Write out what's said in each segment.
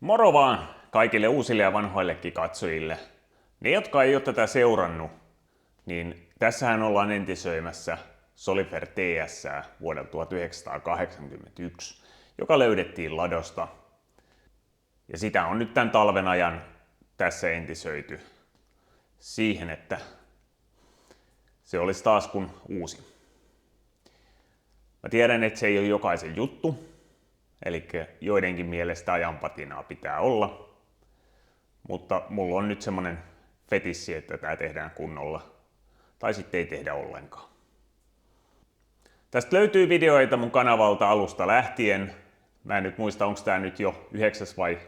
Moro vaan kaikille uusille ja vanhoillekin katsojille. Ne, jotka ei ole tätä seurannut, niin tässähän ollaan entisöimässä Solifer TS vuodelta 1981, joka löydettiin ladosta. Ja sitä on nyt tämän talven ajan tässä entisöity siihen, että se olisi taas kuin uusi. Mä tiedän, että se ei ole jokaisen juttu, eli joidenkin mielestä ajanpatinaa pitää olla, mutta mulla on nyt semmonen fetissi, että tää tehdään kunnolla, tai sitten ei tehdä ollenkaan. Tästä löytyy videoita mun kanavalta alusta lähtien. Mä en nyt muista, onko tää nyt jo 9. vai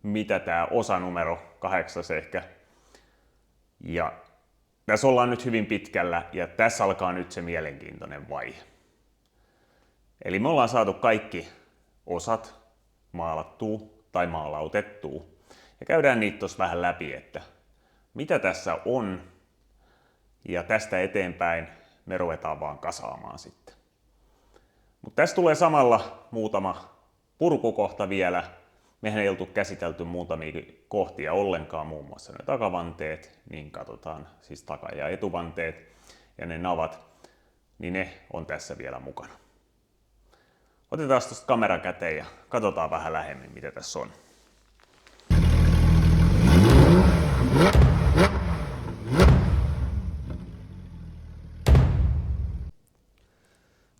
mitä tää osanumero, 8 ehkä. Ja tässä ollaan nyt hyvin pitkällä ja tässä alkaa nyt se mielenkiintoinen vaihe. Eli me ollaan saatu kaikki osat maalattua tai maalautettua. Ja käydään niitä tuossa vähän läpi, että mitä tässä on. Ja tästä eteenpäin me ruvetaan vaan kasaamaan sitten. Mutta tässä tulee samalla muutama purkukohta vielä. Mehän ei oltu käsitelty muutamia kohtia ollenkaan, muun muassa ne takavanteet, niin katsotaan siis taka- ja etuvanteet ja ne navat, niin ne on tässä vielä mukana. Otetaan tuosta kamera käteen ja katsotaan vähän lähemmin, mitä tässä on.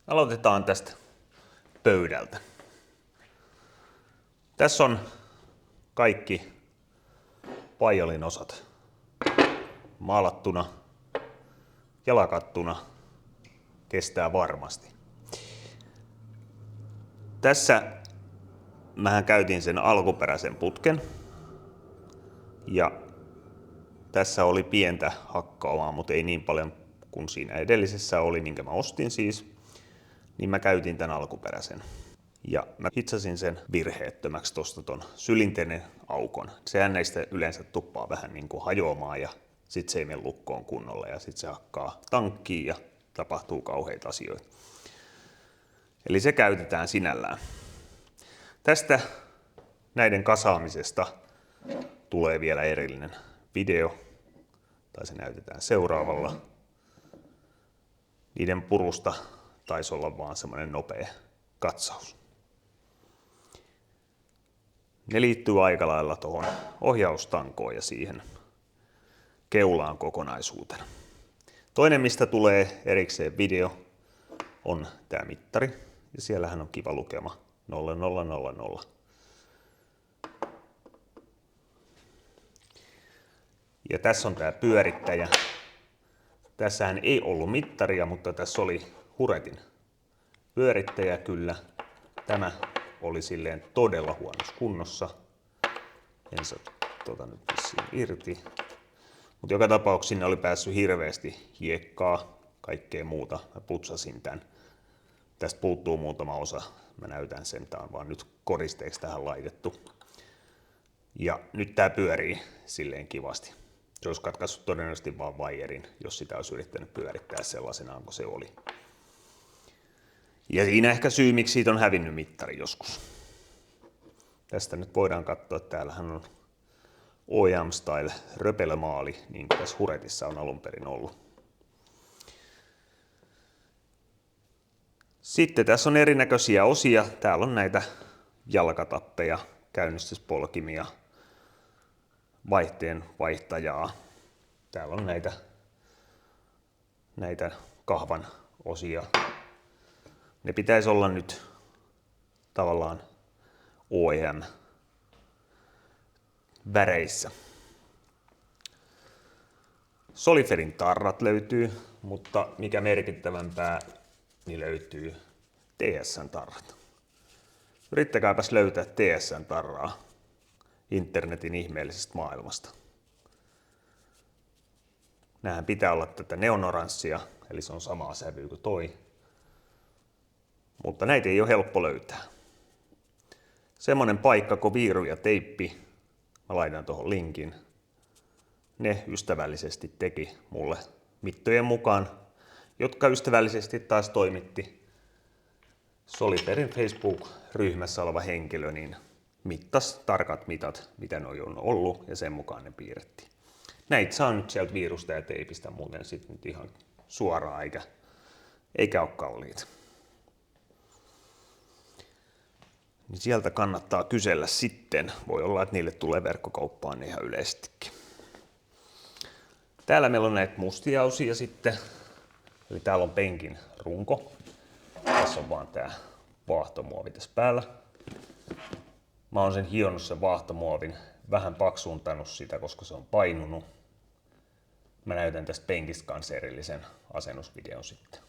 Aloitetaan tästä pöydältä. Tässä on kaikki paiolin osat maalattuna ja lakattuna. Kestää varmasti. Tässä mähän käytin sen alkuperäisen putken ja tässä oli pientä hakkaamaa, mutta ei niin paljon kuin siinä edellisessä oli, minkä mä ostin siis, niin mä käytin tämän alkuperäisen. Ja mä hitsasin sen virheettömäksi tuosta ton sylinteinen aukon. Sehän näistä yleensä tuppaa vähän niin kuin hajoamaan ja sit se ei mene lukkoon kunnolla ja sit se hakkaa tankkiin ja tapahtuu kauheita asioita. Eli se käytetään sinällään. Tästä näiden kasaamisesta tulee vielä erillinen video, tai se näytetään seuraavalla. Niiden purusta taisi olla vaan semmoinen nopea katsaus. Ne liittyy aika lailla tuohon ohjaustankoon ja siihen keulaan kokonaisuutena. Toinen, mistä tulee erikseen video, on tämä mittari. Ja siellähän on kiva lukema 0000. Ja tässä on tämä pyörittäjä. Tässähän ei ollut mittaria, mutta tässä oli Huretin pyörittäjä kyllä. Tämä oli silleen todella huonossa kunnossa. En saa nyt vissiin irti. Mutta joka tapauksessa sinne oli päässyt hirveästi hiekkaa, kaikkea muuta. Mä putsasin tän. Tästä puuttuu muutama osa. Mä näytän sen, tää on vaan nyt koristeeksi tähän laitettu. Ja nyt tää pyörii silleen kivasti. Se olisi katkaissut todennäköisesti vaan vaijerin, jos sitä olisi yrittänyt pyörittää sellaisenaan kuin se oli. Ja siinä ehkä syy, miksi siitä on hävinnyt mittari joskus. Tästä nyt voidaan katsoa, että täällähän on OEM Style röpelmaali, niin kuin tässä Huretissa on alun perin ollut. Sitten tässä on erinäköisiä osia. Täällä on näitä jalkatappeja, käynnistyspolkimia, vaihteen vaihtajaa. Täällä on näitä kahvan osia. Ne pitäisi olla nyt tavallaan OEM väreissä. Soliferin tarrat löytyy, mutta mikä merkittävämpää, niin löytyy TS:n tarrat. Yrittäkääpäs löytää TS:n tarraa internetin ihmeellisestä maailmasta. Nämähän pitää olla tätä neonoranssia, eli se on samaa sävyä kuin toi. Mutta näitä ei ole helppo löytää. Semmonen paikka kuin Viiru ja Teippi, mä laitan tuohon linkin. Ne ystävällisesti teki mulle mittojen mukaan, jotka ystävällisesti taas toimitti Soliferin Facebook-ryhmässä oleva henkilö, niin mittas tarkat mitat, mitä ne on ollut, ja sen mukaan ne piirrettiin. Näitä saa nyt sieltä viirusta ja teipistä muuten sitten nyt ihan suoraan, eikä ole kalliita. Niin sieltä kannattaa kysellä sitten. Voi olla, että niille tulee verkkokauppaan ihan yleisestikin. Täällä meillä on näitä mustia osia sitten. Eli täällä on penkin runko. Tässä on vaan tää vaahtomuovi tässä päällä. Mä oon sen hionnut sen vaahtomuovin, vähän paksuuntanut sitä, koska se on painunut. Mä näytän tästä penkistä kanssa erillisen asennusvideon sitten.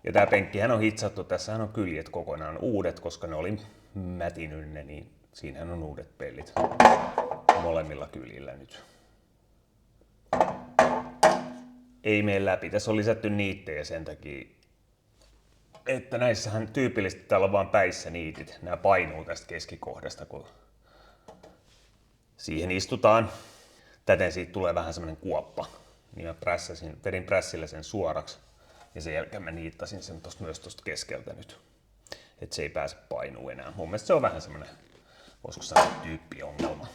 Ja tää penkkihän on hitsattu, tässähän on kyljet kokonaan uudet, koska ne oli mätinyt ne, niin siinähän on uudet pellit molemmilla kyljillä nyt. Ei mene läpi, tässä on lisätty niittejä sen takia, että näissähän tyypillisesti täällä on vaan päissä niitit. Nämä painuu tästä keskikohdasta, kun siihen istutaan. Täten siitä tulee vähän semmoinen kuoppa. Niin mä vedin prässillä sen suoraksi. Ja sen jälkeen mä niittasin sen myös tosta keskeltä nyt. Että se ei pääse painuu enää. Mun mielestä se on vähän semmoinen, voisiko sanoa, tyyppiongelma.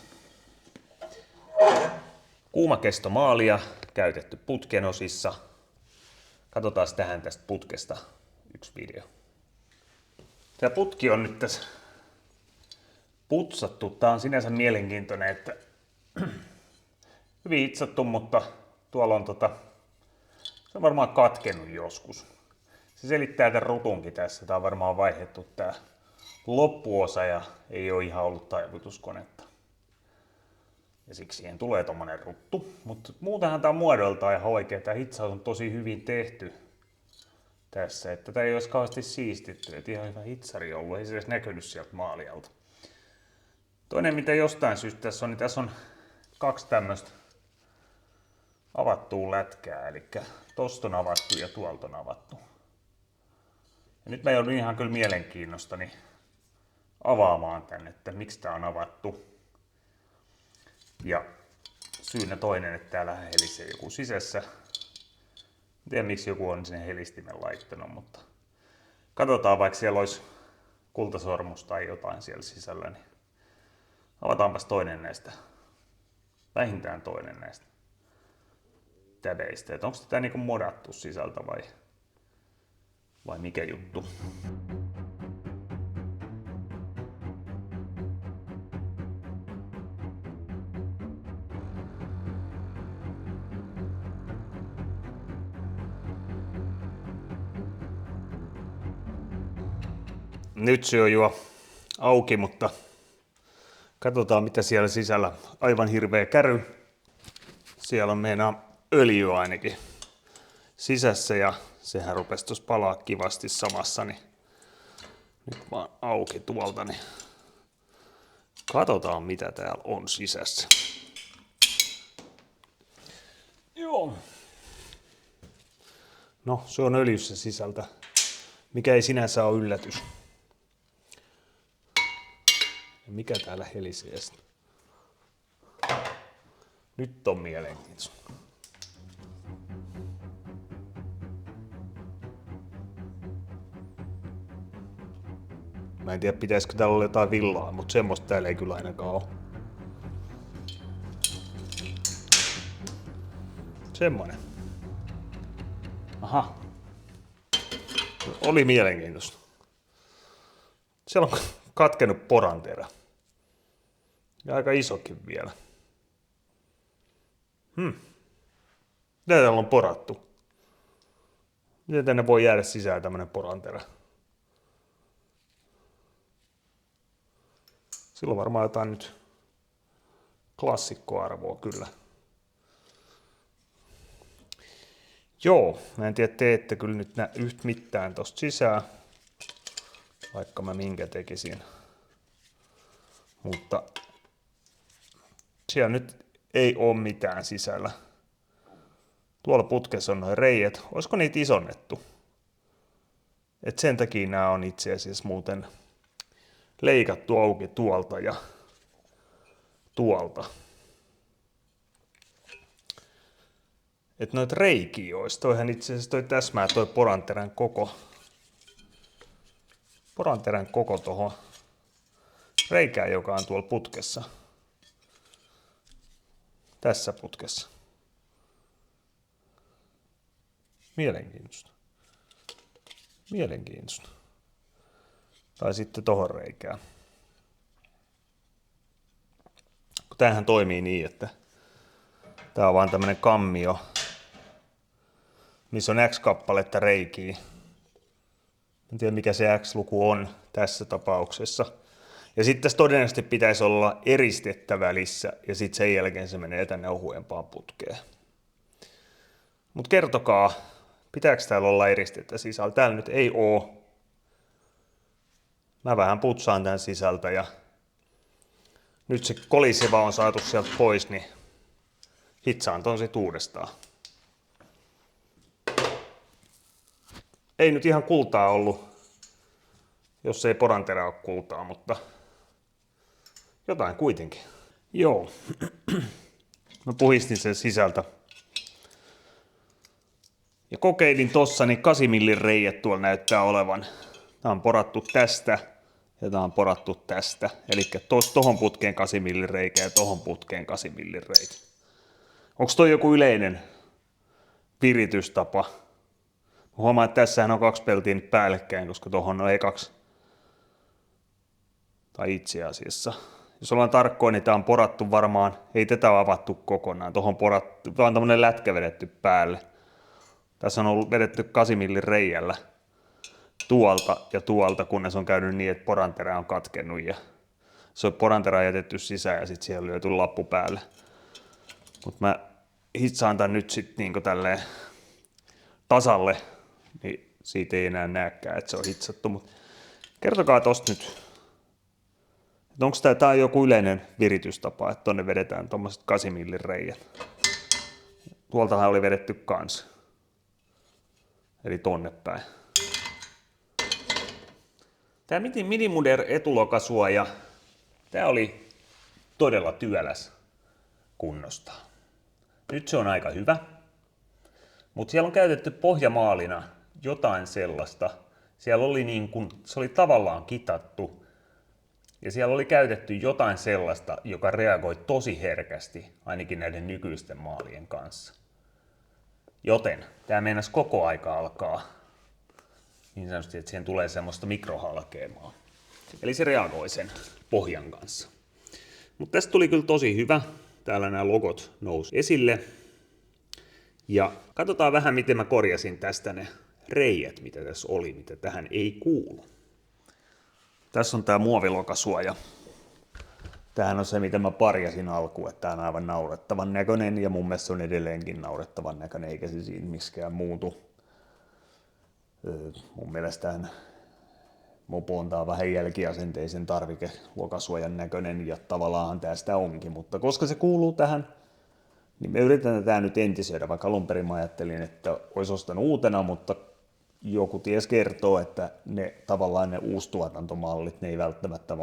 Kuumakestomaalia käytetty putken osissa. Katsotaan tähän tästä putkesta yksi video. Tämä putki on nyt tässä putsattu. Tää on sinänsä mielenkiintoinen, että hyvin hitsattu, mutta tuolla on se on varmaan katkennut joskus. Se selittää tämän rutunkin tässä. Tää on varmaan vaihdettu tää loppuosa ja ei ole ihan ollut taivutuskonetta. Ja siksi siihen tulee tommonen ruttu. Mutta muutenhan tää on muodoltaan ihan oikein. Tää hitsaus on tosi hyvin tehty tässä. Että tää ei olisi kauheasti siistitty. Et ihan hyvä hitsari ollut. Ei se edes näkynyt sieltä maalialta. Toinen mitä jostain syystä tässä on, niin tässä on kaksi tämmöistä avattua lätkää. Eli tosta on avattu ja tuolta on avattu. Ja nyt mä joudun ihan kyllä mielenkiinnostani avaamaan tänne, että miksi tää on avattu. Ja syynä toinen, että täällä helisee joku sisässä. En tiedä miksi joku on sen helistimen laittanut, mutta katsotaan vaikka siellä olisi kultasormus tai jotain siellä sisällä. Niin avataanpas toinen näistä, vähintään toinen näistä täbeistä. Että onko tätä niinku modattu sisältä vai mikä juttu? Nyt se on jo auki, mutta katsotaan mitä siellä sisällä. Aivan hirveä käry. Siellä on meidän öljy ainakin sisässä ja sehän rupesi tuossa palaa kivasti samassa. Niin nyt vaan auki tuolta, niin katsotaan mitä täällä on sisässä. Joo. No se on öljyssä sisältä, mikä ei sinänsä ole yllätys. Ja mikä täällä helisee? Nyt on mielenkiintoista. Mä en tiedä pitäisikö täällä olla jotain villaa, mutta semmoista täällä ei kyllä ainakaan ole. Semmonen. Aha. Oli mielenkiintoista. Siellä on katkenut poranterä. Ja aika isokin vielä. Mitä täällä on porattu? Miten tänne voi jäädä sisään tämmönen poranterä? Silloin varmaan jotain nyt klassikkoarvoa kyllä. Joo, mä en tiedä teette kyllä nyt yhtä mitään tosta sisään. Vaikka mä minkä tekisin. Mutta siellä nyt ei ole mitään sisällä. Tuolla putkessa on noin reiät. Olisiko niitä isonnettu? Et sen takia nämä on itse asiassa muuten leikattu auki tuolta ja tuolta. Et noit reikiä olisi. Toihan itse asiassa toi täsmää toi poranterän koko tohon reikää, joka on tuolla putkessa. Tässä putkessa. Mielenkiintoista. Mielenkiintoista. Tai sitten tohon reikään. Tämähän toimii niin, että tää on vaan tämmönen kammio, missä on X kappaletta reikiä. En tiedä mikä se X-luku on tässä tapauksessa. Ja sitten tässä todennäköisesti pitäisi olla eristettä välissä ja sitten sen jälkeen se menee tänne ohuempaan putkeen. Mutta kertokaa, pitääkö täällä olla eristettä sisällä? Täällä nyt ei oo. Mä vähän putsaan tän sisältä ja nyt se koliseva on saatu sieltä pois, niin hitsaan ton sit uudestaan. Ei nyt ihan kultaa ollut, jos ei poranterä ole kultaa, mutta jotain kuitenkin. Joo, mä puhistin sen sisältä. Ja kokeilin tossa, niin 8 millin reijät tuolla näyttää olevan. Tää on porattu tästä ja tää on porattu tästä. Eli tohon putkeen 8 millin reikä ja tohon putkeen 8 millin reikä. Onks toi joku yleinen viritystapa? Huomaan, että tässähän on 2 peltiä nyt päällekkäin, koska tohon on ei 2. Tai itse asiassa. Jos ollaan tarkkoin, niin tää on porattu varmaan, ei tätä ole avattu kokonaan. Tohon porattu, vaan tämmönen lätkä vedetty päälle. Tässä on ollut vedetty 8 millin reijällä tuolta ja tuolta, kunnes on käynyt niin, että poranterä on katkennut ja se on poranterä jätetty sisään ja sitten siihen on lyöty lappu päälle. Mutta mä hitsaan tän nyt sitten niinku tälleen tasalle, niin siitä ei enää näekään, että se on hitsattu. Mut kertokaa tosta nyt, että onko tää joku yleinen viritystapa, että tonne vedetään tommoset 8 millin reijät. Tuoltahan oli vedetty kans. Eli tonne päin. Tämä Minimuder etulokasuoja, tämä oli todella työläs kunnosta. Nyt se on aika hyvä, mutta siellä on käytetty pohjamaalina jotain sellaista. Siellä oli niin kuin, se oli tavallaan kitattu ja siellä oli käytetty jotain sellaista, joka reagoi tosi herkästi, ainakin näiden nykyisten maalien kanssa. Joten tämä meinasi koko aika alkaa niin sanotusti, että siihen tulee semmoista mikrohalkeamaa. Eli se reagoi sen pohjan kanssa. Mutta tästä tuli kyllä tosi hyvä. Täällä nämä logot nousi esille. Ja katsotaan vähän, miten mä korjasin tästä ne reijät, mitä tässä oli, mitä tähän ei kuulu. Tässä on tää muovilokasuoja. Tämähän on se, mitä mä parjasin alkuun, että tää on aivan naurettavan näköinen ja mun mielestä se on edelleenkin naurettavan näköinen, eikä se siinä miksikään muutu. Mun mielestähän mopo on tää vähän jälkiasenteisen tarvikelokasuojan näköinen ja tavallaan tästä onkin, mutta koska se kuuluu tähän, niin me yritetään tää nyt entisöidä, vaikka alun perin mä ajattelin, että olisi ostanut uutena, mutta joku ties kertoo, että ne tavallaan ne uustuotantomallit, ne ei välttämättä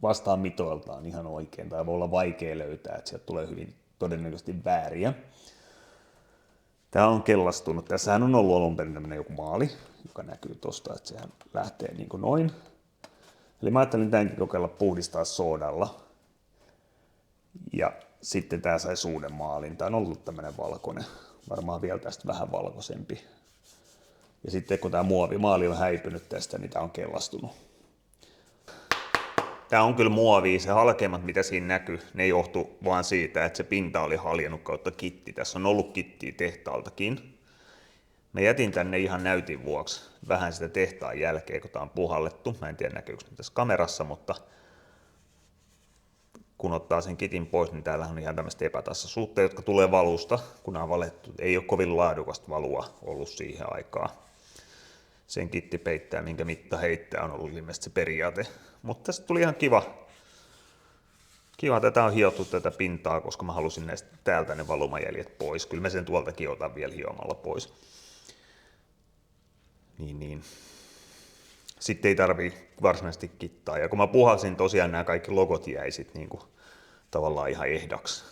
vastaa mitoiltaan ihan oikein, tai voi olla vaikea löytää, että sieltä tulee hyvin todennäköisesti vääriä. Tämä on kellastunut. Tässähän on ollut alun perin tämmöinen joku maali, joka näkyy tosta, että sehän lähtee niin kuin noin. Eli mä ajattelin tämänkin kokeilla puhdistaa soodalla. Ja sitten tää sai uuden maalin. Tää on ollut tämmöinen valkoinen, varmaan vielä tästä vähän valkoisempi. Ja sitten kun tää muovimaali on häipynyt tästä, niin tää on kellastunut. Tää on kyllä muovia, se halkeamat mitä siinä näkyy, ne johtuu vaan siitä, että se pinta oli haljennut kautta kitti. Tässä on ollut kittiä tehtaaltakin. Mä jätin tänne ihan näytin vuoksi vähän sitä tehtaan jälkeen, kun tää on puhallettu. Mä en tiedä näkyykö tässä kamerassa, mutta kun ottaa sen kitin pois, niin täällä on ihan tämmöistä epätasaisuutta, jotka tulee valusta, kun nämä on valettu. Ei ole kovin laadukasta valua ollut siihen aikaan. Sen kitti peittää, minkä mitta heittää, on ollut ilmeisesti se periaate. Mutta tästä tuli ihan kiva. Tätä on hiottu tätä pintaa, koska mä halusin näistä täältä ne valumajäljet pois. Kyllä mä sen tuoltakin otan vielä hiomalla pois. Niin. Sitten ei tarvii varsinaisesti kittaa. Ja kun mä puhalsin, tosiaan nämä kaikki logot jäi sit niinku tavallaan ihan ehdaksi.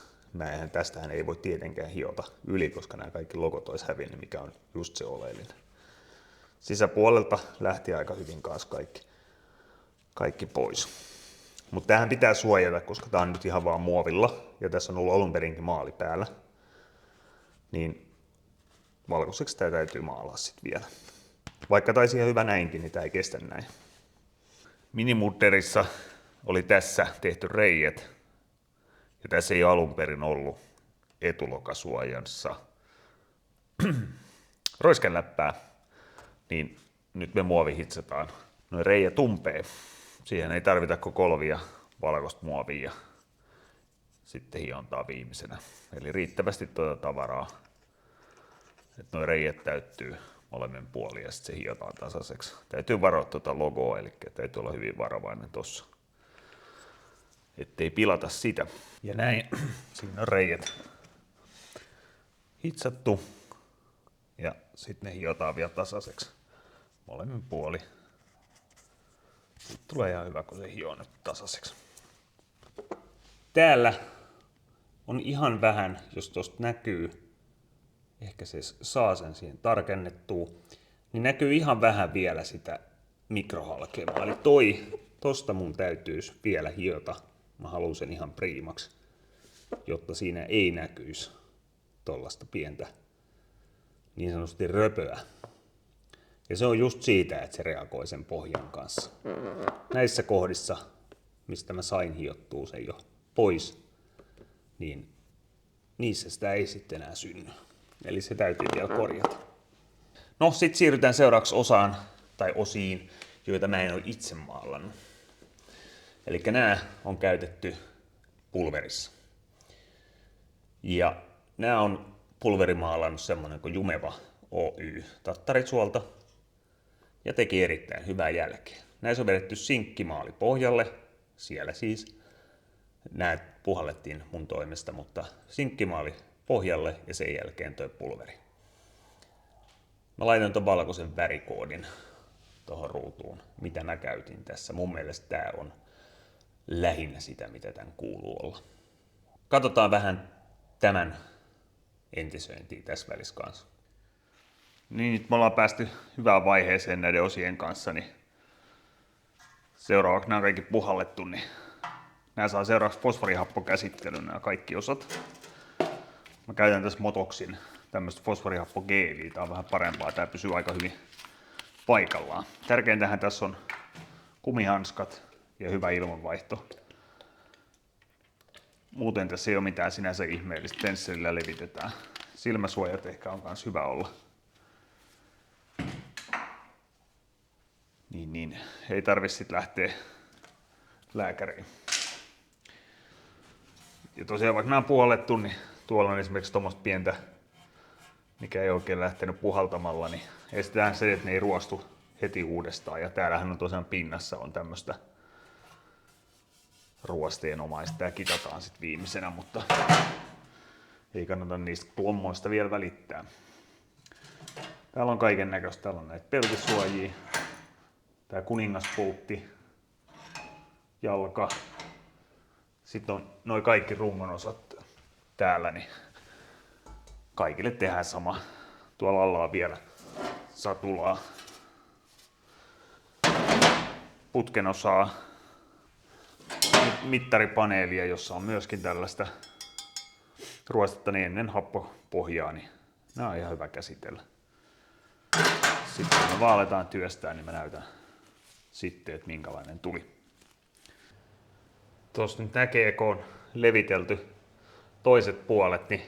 Tästähän ei voi tietenkään hiota yli, koska nämä kaikki logot olisi hävinnyt, mikä on just se oleellinen. Sisäpuolelta lähti aika hyvin kanssa kaikki pois. Mutta tämähän pitää suojata, koska tää on nyt ihan vaan muovilla ja tässä on ollut alun perinkin maali päällä. Niin valkoiseksi tää täytyy maalaa sitten vielä. Vaikka taisi ihan hyvä näinkin, niin tää ei kestä näin. Minimudderissa oli tässä tehty reijät. Ja tässä ei alun perin ollut etulokasuojansa roiskeläppää. Niin nyt me muovihitsataan noin reijät umpeen. Siihen ei tarvita kuin kolvia valkoista muovia. Sitten hiontaa viimeisenä. Eli riittävästi tuota tavaraa, että nuo reijät täyttyy molemmin puolin ja sitten se hiotaan tasaiseksi. Täytyy varoa tuota logoa, eli täytyy olla hyvin varovainen tossa, ettei pilata sitä. Ja näin, siinä on reijät hitsattu ja sitten ne hiotaan vielä tasaiseksi molemmin puolin. Sitten tulee ihan hyvä, kun se hioo nyt tasaiseksi. Täällä on ihan vähän, jos tuosta näkyy, ehkä se saa sen siihen tarkennettua, niin näkyy ihan vähän vielä sitä mikrohalkeamaa. Eli tosta mun täytyisi vielä hiota. Mä haluan sen ihan priimaksi, jotta siinä ei näkyisi tollasta pientä niin sanotusti röpöä. Ja se on just siitä, että se reagoi sen pohjan kanssa. Näissä kohdissa, mistä mä sain hiottua sen jo pois, niin niissä sitä ei sitten enää synny. Eli se täytyy vielä korjata. No, sitten siirrytään seuraavaksi osaan tai osiin, joita mä en ole itse maalannut. Eli nämä on käytetty pulverissa. Ja nämä on pulverimaalannut semmoinen kuin Jumeva Oy Tattarisuolta ja teki erittäin hyvää jälkeä. Näissä on vedetty sinkkimaali pohjalle, siellä siis. Nämä puhallettiin mun toimesta, mutta sinkkimaali pohjalle ja sen jälkeen toi pulveri. Mä laitan ton valkoisen värikoodin tuohon ruutuun, mitä mä käytin tässä. Mun mielestä tää on lähinnä sitä, mitä tän kuuluu olla. Katsotaan vähän tämän entisöintiä tässä välissä kanssa. Niin, nyt me ollaan päästy hyvään vaiheeseen näiden osien kanssa, niin seuraavaksi nämä on kaikki puhallettu, niin nämä saa seuraavaksi fosforihappokäsittelyn nämä kaikki osat. Mä käytän tässä Motoxin tämmöistä fosforihappogeeliä, tää on vähän parempaa, tää pysyy aika hyvin paikallaan. Tärkeintähän tässä on kumihanskat ja hyvä ilmanvaihto. Muuten tässä ei ole mitään sinänsä ihmeellistä, pensselillä levitetään. Silmäsuojat ehkä on myös hyvä olla. Niin, ei tarvi sit lähteä lääkäriin. Ja tosiaan vaikka nämä on puhallettu, niin tuolla on esimerkiksi tuommoista pientä, mikä ei oikein lähtenyt puhaltamalla, niin estetään se, että ne ei ruostu heti uudestaan. Ja täällähän on tosiaan pinnassa on tämmöistä ruosteenomaista. Tää kitataan sitten viimeisenä, mutta ei kannata niistä plommoista vielä välittää. Täällä on kaiken näköistä. Täällä on näitä peltisuojia. Tää kuningaspultti, jalka. Sitten on noin kaikki rungon osat täällä, niin kaikille tehdään sama. Tuolla alla on vielä satulaa, putken osaa, mittaripaneelia, jossa on myöskin tällaista ruostetta niin ennen happopohjaa, niin nämä on ihan hyvä käsitellä. Sitten kun me vaaletaan työstään, niin mä näytän sitten, että minkälainen tuli. Tuossa nyt näkee, kun on levitelty toiset puolet, niin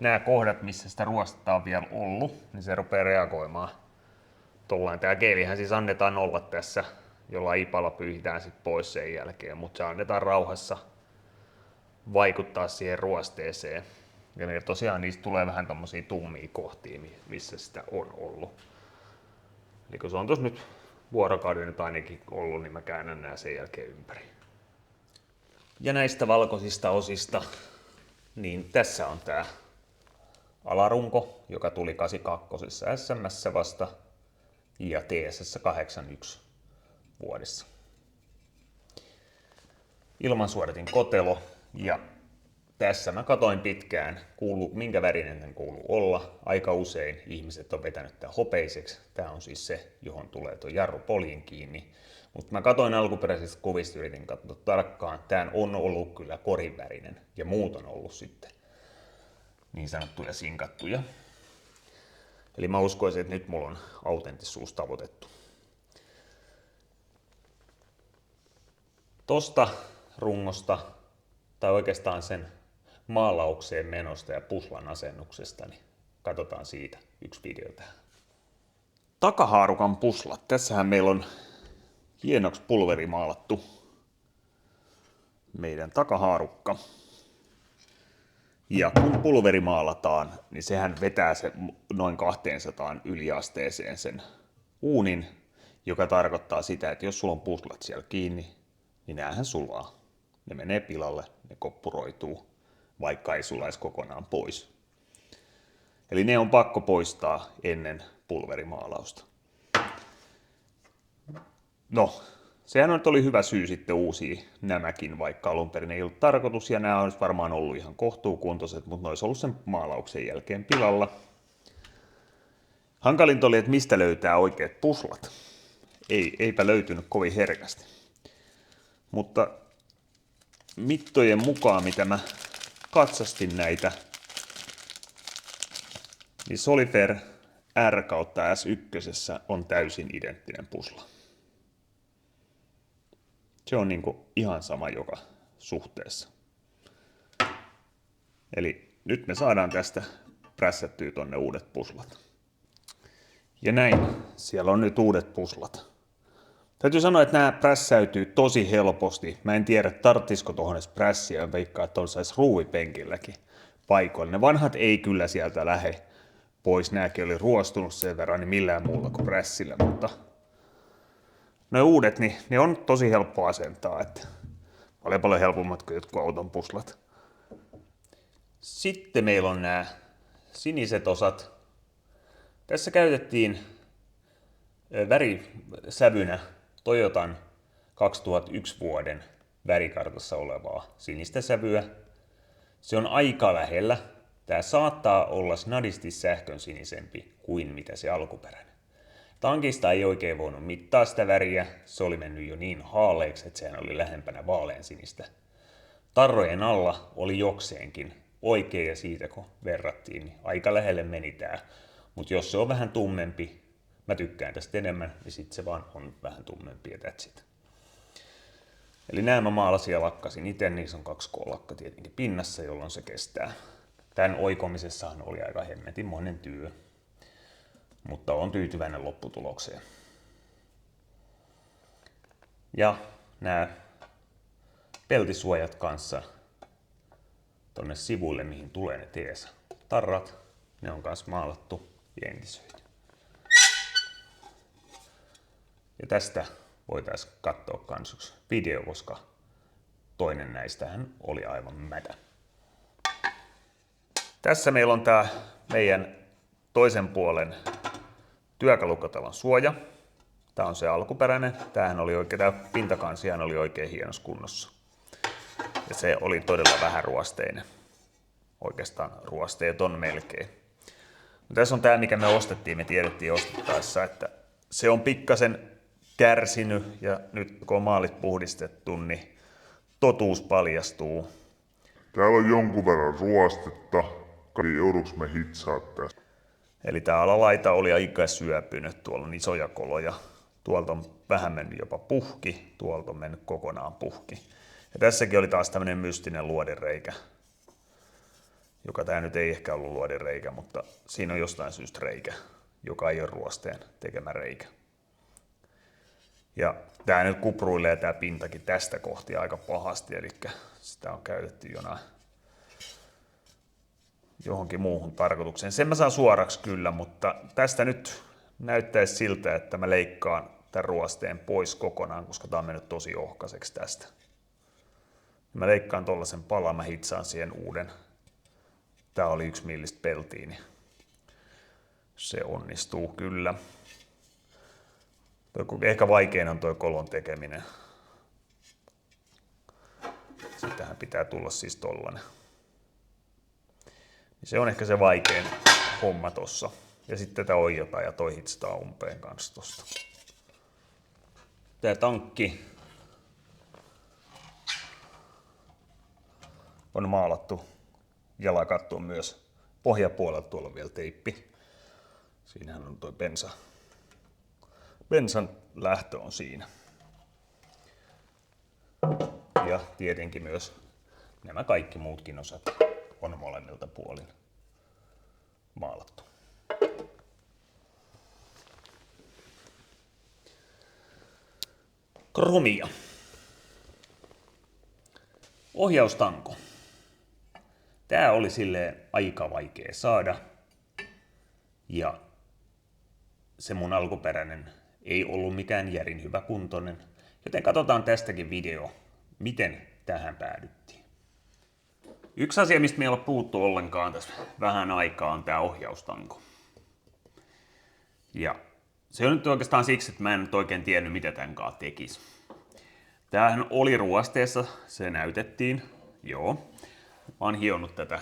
nämä kohdat, missä sitä ruostetta on vielä ollut, niin se rupeaa reagoimaan tollain. Tää geelihän siis annetaan olla tässä, jolla ipalla pyyhitään sit pois sen jälkeen, mutta se annetaan rauhassa vaikuttaa siihen ruosteeseen. Ja tosiaan niistä tulee vähän tommosia tummia kohtia, missä sitä on ollut. Eli kun se on tuossa nyt vuorokauden nyt ainakin ollut, niin mä käännän nää sen jälkeen ympäri. Ja näistä valkoisista osista, niin tässä on tää alarunko, joka tuli 82 SMS vasta ja TSS 81 vuodessa. Ilmansuodatin kotelo ja tässä mä katoin pitkään, minkä värinen tämän kuuluu olla. Aika usein ihmiset on vetänyt tämän hopeiseksi. Tämä on siis se, johon tulee tuo jarru polin kiinni. Mutta mä katoin alkuperäisistä kuvista, yritin katsoa tarkkaan. Tää on ollut kyllä korinvärinen ja muut on ollut sitten niin sanottuja sinkattuja. Eli mä uskoisin, että nyt mulla on autenttisuus tavoitettu. Tosta rungosta, tai oikeastaan sen maalaukseen menosta ja puslan asennuksesta, niin katsotaan siitä yksi video tähän. Takahaarukan puslat. Tässähän meillä on hienoksi pulverimaalattu meidän takahaarukka. Ja kun pulveri maalataan, niin sehän vetää se noin 200 yliasteeseen sen uunin, joka tarkoittaa sitä, että jos sulla on puslat siellä kiinni, niin näähän sulaa. Ne menee pilalle, ne koppuroituu, vaikka ei sulaisi kokonaan pois. Eli ne on pakko poistaa ennen pulverimaalausta. No, sehän oli hyvä syy sitten uusia nämäkin, vaikka alun perin ei ollut tarkoitus, ja nämä olisi varmaan ollut ihan kohtuukuntoiset, mutta ne olisi ollut sen maalauksen jälkeen pilalla. Hankalinta oli, että mistä löytää oikeat puslat. Eipä löytynyt kovin herkästi. Mutta mittojen mukaan, mitä mä katsastin näitä, niin Solifer R kautta S1 on täysin identtinen pusla. Se on niinku ihan sama joka suhteessa. Eli nyt me saadaan tästä prässättyä tonne uudet puslat. Ja näin, siellä on nyt uudet puslat. Täytyy sanoa, että nämä prässäytyy tosi helposti. Mä en tiedä, tarttisiko tuohon edes prässiä, ja veikkaa, että tuolla saisi ruuvipenkilläkin paikoilla. Ne vanhat ei kyllä sieltä lähde pois. Nämäkin oli ruostunut sen verran, niin millään muulla kuin prässillä, mutta ne uudet, niin ne on tosi helppo asentaa, että paljon helpommat kuin jotkut auton puslat. Sitten meillä on nämä siniset osat. Tässä käytettiin värisävynä Toyotan 2001 vuoden värikartassa olevaa sinistä sävyä. Se on aika lähellä. Tämä saattaa olla snadisti sähkön sinisempi kuin mitä se alkuperäinen. Tankista ei oikein voinut mittaa sitä väriä, se oli mennyt jo niin haaleeksi, että sehän oli lähempänä vaaleansinistä. Tarrojen alla oli jokseenkin oikein, ja siitä kun verrattiin, niin aika lähelle meni tää. Mutta jos se on vähän tummempi, mä tykkään tästä enemmän, niin sitten se vaan on vähän tummempi ja that's it. Eli nämä mä maalasin ja lakkasin itse, niissä on 2K-lakka tietenkin pinnassa, jolloin se kestää. Tämän oikomisessahan oli aika hemmetinmoinen työ, mutta on tyytyväinen lopputulokseen. Ja nämä peltisuojat kanssa tonne sivuille, mihin tulee ne TS-tarrat, ne on kanssa maalattu ja entisöity. Ja tästä voitaisiin katsoa kans yksi video, koska toinen näistähän oli aivan mätä. Tässä meillä on tää meidän toisen puolen työkalukotelon suoja. Tää on se alkuperäinen. Tämähän oli oikein, tää pintakansihan oli oikein hienossa kunnossa. Ja se oli todella vähän ruosteinen. Oikeastaan ruosteeton melkein. Tässä on tää, mikä me ostettiin. Me tiedettiin ostettaessa, että se on pikkasen kärsinyt, ja nyt kun on maalit puhdistettu, niin totuus paljastuu. Täällä on jonkun verran ruostetta. Jouduks me hitsaa tästä? Eli tää alalaita oli aika syöpynyt, tuolla on isoja koloja. Tuolta on vähän mennyt jopa puhki, tuolta on mennyt kokonaan puhki. Ja tässäkin oli taas tämmönen mystinen luodinreikä, joka tää nyt ei ehkä ollut luodinreikä, mutta siinä on jostain syystä reikä, joka ei ole ruosteen tekemä reikä. Ja tää nyt kupruilee tää pintakin tästä kohti aika pahasti, eli sitä on käytetty johonkin muuhun tarkoitukseen. Sen mä saan suoraksi kyllä, mutta tästä nyt näyttäisi siltä, että mä leikkaan tämän ruosteen pois kokonaan, koska tää on mennyt tosi ohkaiseksi tästä. Mä leikkaan tollasen palan, mä hitsaan siihen uuden. Tää oli 1 millistä peltiä, niin se onnistuu kyllä. Ehkä vaikein on toi kolon tekeminen. Sittenhän pitää tulla siis tollanen. Se on ehkä se vaikein homma tossa. Ja sitten tätä oijotaan ja toi hitsataan umpeen kanssa tosta. Tämä tankki on maalattu ja lakattu myös pohjapuolella. Tuolla on vielä teippi. Siinähän on tuo bensan lähtö on siinä. Ja tietenkin myös nämä kaikki muutkin osat on molemmilta puolin maalattu. Kromia. Ohjaustanko. Tää oli silleen aika vaikea saada. Ja se mun alkuperäinen ei ollut mikään järin hyvä kuntoinen. Joten katsotaan tästäkin video, miten tähän päädyttiin. Yksi asia, mistä me ei ole puhuttu ollenkaan tässä vähän aikaa, on tää ohjaustanko. Ja se on nyt oikeastaan siksi, että mä en nyt oikein tiennyt, mitä tämän kanssa tekisi. Tämähän oli ruosteessa, se näytettiin, joo. Mä oon hionnut tätä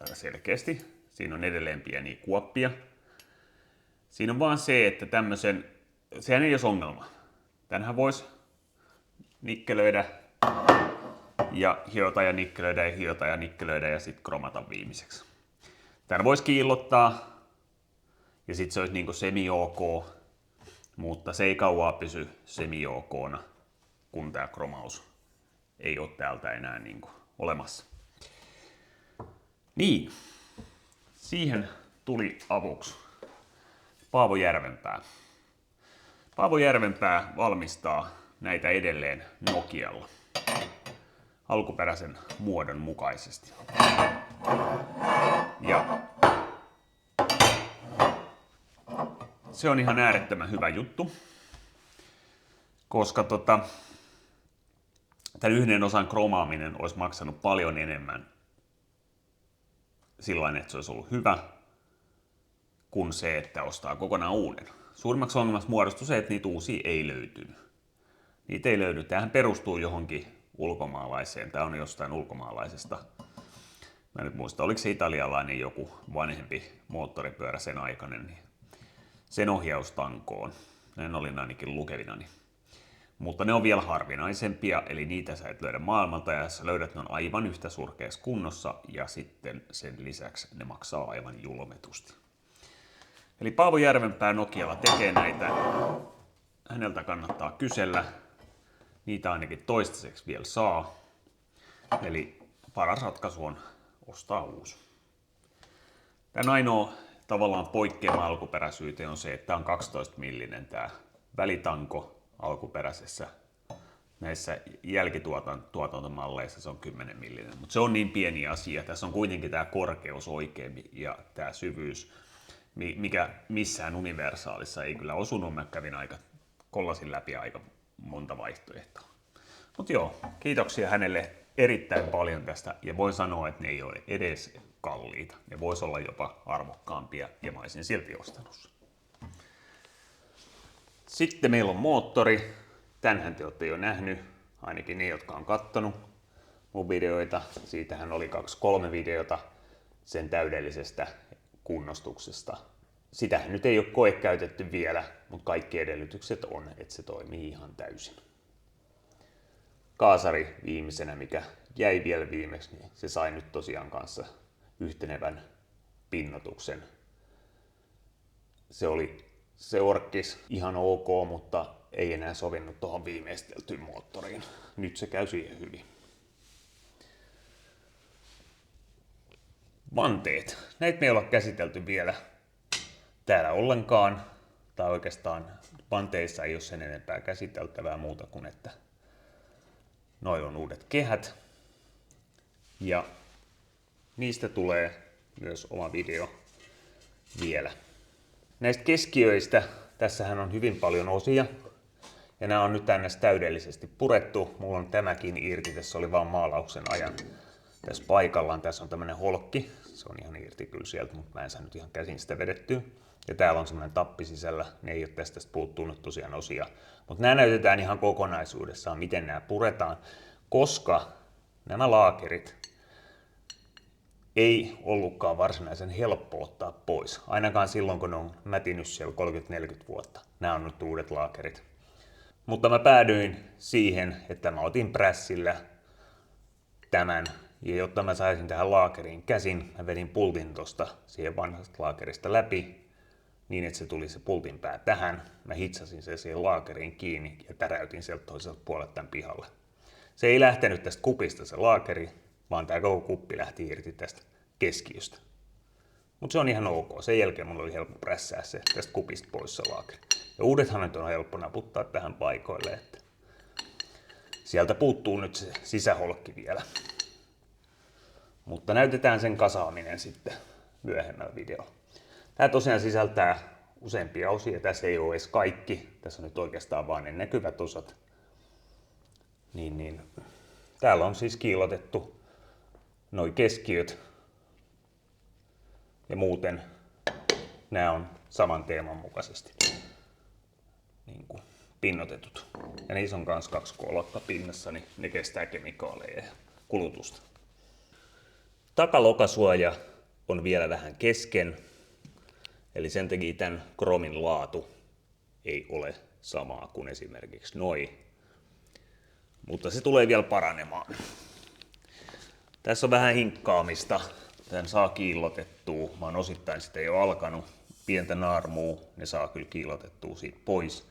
selkeästi. Siinä on edelleen pieniä kuoppia. Siinä on vaan se, että sehän ei olisi ongelma. Tänhän voisi nikkelöidä ja hiota ja nikkelöidä ja hiota ja nikkelöidä ja sitten kromata viimeiseksi. Tän voisi kiillottaa ja sitten se olisi niinku semi-ok, mutta se ei kauaa pysy semi-okona, kun tämä kromaus ei ole täältä enää niinku olemassa. Niin, siihen tuli avuksi Paavo Järvenpää. Paavo Järvenpää valmistaa näitä edelleen Nokialla alkuperäisen muodon mukaisesti. Ja se on ihan äärettömän hyvä juttu, koska tämän yhden osan kromaaminen olisi maksanut paljon enemmän sillain, että se olisi ollut hyvä, kuin se, että ostaa kokonaan uuden. Suurimmaksi ongelmaksi muodostui se, että niitä uusia ei löytynyt. Niitä ei löydy. Tämähän perustuu johonkin ulkomaalaiseen. Tämä on jostain ulkomaalaisesta. Mä en nyt muista, oliko se italialainen joku vanhempi moottoripyörä sen aikainen, niin sen ohjaustankoon. Näin olin ainakin lukevinani. Mutta ne on vielä harvinaisempia, eli niitä sä et löydä maailmalta, ja jos sä löydät, ne on aivan yhtä surkeassa kunnossa, ja sitten sen lisäksi ne maksaa aivan julmetusti. Eli Paavo Järvenpää Nokialla tekee näitä. Häneltä kannattaa kysellä. Niitä ainakin toistaiseksi vielä saa. Eli paras ratkaisu on ostaa uusi. Tämän ainoa tavallaan poikkeama alkuperäisyyteen on se, että tämä on 12 millinen tämä välitanko alkuperäisessä. Näissä jälkituotantomalleissa se on 10 millinen, mutta se on niin pieni asia. Tässä on kuitenkin tämä korkeus oikein ja tämä syvyys, mikä missään universaalissa ei kyllä osunut. Mä kollasin läpi aika monta vaihtoehtoa. Mutta joo, kiitoksia hänelle erittäin paljon tästä, ja voin sanoa, että ne ei ole edes kalliita. Ne voisi olla jopa arvokkaampia, ja mä olisin silti ostanut. Sitten meillä on moottori. Tänhän te olette jo nähnyt, ainakin ne, jotka on kattonut mun videoita. Siitähän oli 2-3 videota sen täydellisestä kunnostuksesta. Sitähän nyt ei ole koekäytetty vielä, mutta kaikki edellytykset on, että se toimii ihan täysin. Kaasari viimeisenä, mikä jäi vielä viimeksi, niin se sai nyt tosiaan kanssa yhtenevän pinnotuksen. Se orkkis ihan ok, mutta ei enää sovinnut tuohon viimeisteltyyn moottoriin. Nyt se käy siihen hyvin. Vanteet. Näitä me ei olla käsitelty vielä täällä ollenkaan. Tai oikeastaan vanteissa ei ole sen enempää käsiteltävää muuta kuin, että noilla on uudet kehät. Ja niistä tulee myös oma video vielä. Näistä keskiöistä, tässähän on hyvin paljon osia. Ja nämä on nyt tänne täydellisesti purettu. Mulla on tämäkin irti, tässä oli vaan maalauksen ajan tässä paikallaan. Tässä on tämmönen holkki, se on ihan irti kyllä sieltä, mutta mä en saa nyt ihan käsin sitä vedettyä. Ja täällä on semmoinen tappi sisällä, ne ei ole tästä puuttuu nyt tosiaan osia. Mutta nämä näytetään ihan kokonaisuudessaan, miten nämä puretaan, koska nämä laakerit ei ollutkaan varsinaisen helppo ottaa pois. Ainakaan silloin, kun ne on mätinyt siellä 30-40 vuotta. Nämä on nyt uudet laakerit. Mutta mä päädyin siihen, että mä otin prässillä tämän. Ja jotta mä saisin tähän laakeriin käsin, mä vedin pultin tosta siihen vanhasta laakerista läpi, niin että se tuli se pultin pää tähän. Mä hitsasin se siihen laakeriin kiinni ja täräytin sieltä toiselta puolelta tämän pihalle. Se ei lähtenyt tästä kupista se laakeri, vaan tämä koko kuppi lähti irti tästä keskiöstä. Mutta se on ihan ok. Sen jälkeen mulla oli helppo prässää se tästä kupista pois se laakeri. Ja uudethan nyt on helppo naputtaa tähän paikoille, että sieltä puuttuu nyt se sisäholkki vielä. Mutta näytetään sen kasaaminen sitten myöhemmällä videolla. Tämä tosiaan sisältää useampia osia. Tässä ei ole edes kaikki. Tässä on nyt oikeastaan vain ne näkyvät osat. Täällä on siis kiillotettu noi keskiöt. Ja muuten nämä on saman teeman mukaisesti niin kuin pinnotetut. Ja niissä on myös 2 kolokka pinnassa, niin ne kestää kemikaaleja ja kulutusta. Takalokasuoja on vielä vähän kesken. Eli sen takia tämän kromin laatu ei ole samaa kuin esimerkiksi noi. Mutta se tulee vielä paranemaan. Tässä on vähän hinkkaamista. Tän saa kiillotettua. Mä oon osittain sitä jo alkanut. Pientä naarmua ne saa kyllä kiillotettua siitä pois.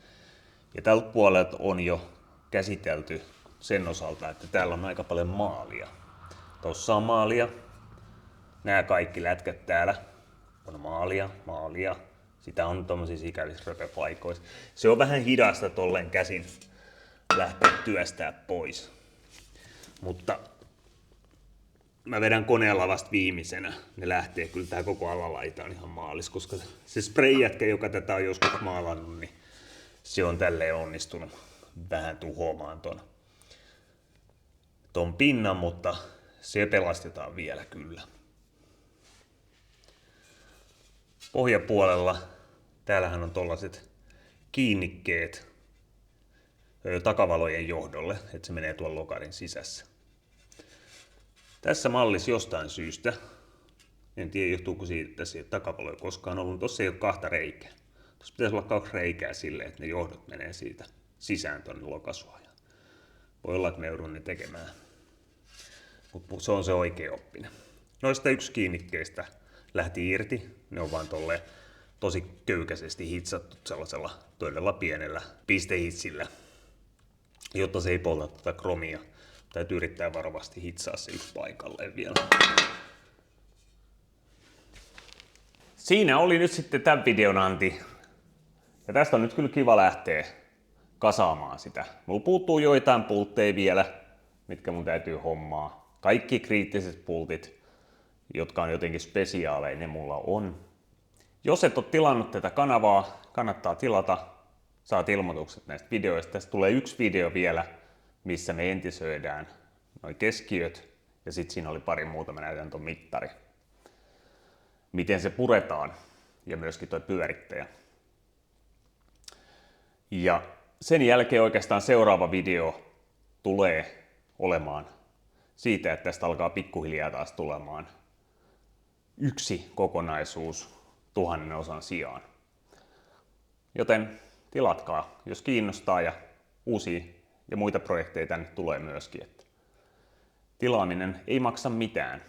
Ja tältä puolelta on jo käsitelty sen osalta, että täällä on aika paljon maalia. Tossa on maalia. Nämä kaikki lätkät täällä on maalia. Sitä on tommosissa ikävissä röpöpaikoissa. Se on vähän hidasta tolleen käsin lähteä työstää pois. Mutta mä vedän koneella vasta viimeisenä. Ne lähtee, kyllä tää koko alalaita on ihan maalis, koska se sprayyätkä, joka tätä on joskus maalannut, niin se on tälleen onnistunut vähän tuhoamaan ton pinnan, mutta se pelastetaan vielä kyllä. Pohjapuolella täällähän on tollaset kiinnikkeet takavalojen johdolle, että se menee tuolla lokarin sisässä. Tässä mallissa jostain syystä, en tiedä johtuuko siitä, että tässä ei ole takavaloja koskaan ollut, tuossa ei ole 2 reikää. Tuossa pitäisi olla 2 reikää silleen, että ne johdot menee siitä sisään tuonne lokasuojaan. Voi olla, että me joudun ne tekemään, mutta se on se oikea oppinen. Noista yksi kiinnikkeistä lähti irti, ne on vaan tolleen tosi köykäisesti hitsattu sellaisella todella pienellä pistehitsillä, jotta se ei polta tätä kromia. Täytyy yrittää varovasti hitsaa se yksi paikalleen vielä. Siinä oli nyt sitten tämän videon anti. Ja tästä on nyt kyllä kiva lähteä kasaamaan sitä. Mulla puuttuu joitain pultteja vielä, mitkä mun täytyy hommaa. Kaikki kriittiset pultit, jotka on jotenkin spesiaaleja, ne mulla on. Jos et ole tilannut tätä kanavaa, kannattaa tilata. Saat ilmoitukset näistä videoista. Tästä tulee yksi video vielä, missä me entisöidään noi keskiöt. Ja sitten siinä oli pari muuta, mä näytän ton mittari. Miten se puretaan. Ja myöskin toi pyörittäjä. Ja sen jälkeen oikeastaan seuraava video tulee olemaan siitä, että tästä alkaa pikkuhiljaa taas tulemaan yksi kokonaisuus 1000 osan sijaan. Joten tilatkaa, jos kiinnostaa, ja uusia ja muita projekteja tänne tulee myöskin. Että tilaaminen ei maksa mitään.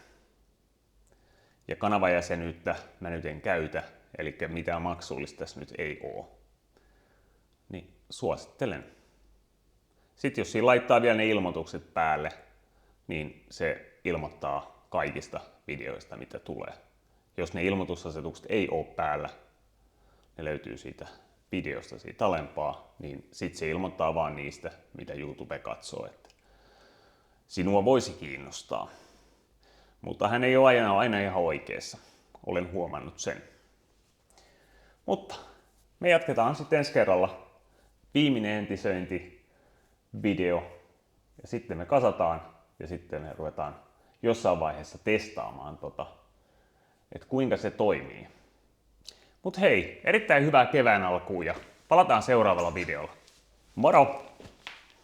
Ja kanavajäsenyyttä mä nyt en käytä, eli mitään maksullista tässä nyt ei oo. Niin suosittelen. Sitten jos siinä laittaa vielä ne ilmoitukset päälle, niin se ilmoittaa kaikista videoista, mitä tulee. Jos ne ilmoitusasetukset ei ole päällä, ne löytyy siitä videosta siitä alempaa, niin sitten se ilmoittaa vaan niistä, mitä YouTube katsoo, että sinua voisi kiinnostaa. Mutta hän ei ole aina ihan oikeassa. Olen huomannut sen. Mutta me jatketaan sitten ensi kerralla. Viimeinen entisöintivideo. Ja sitten me kasataan ja sitten me ruvetaan jossain vaiheessa testaamaan että kuinka se toimii. Mut hei, erittäin hyvää kevään alkuun ja palataan seuraavalla videolla. Moro!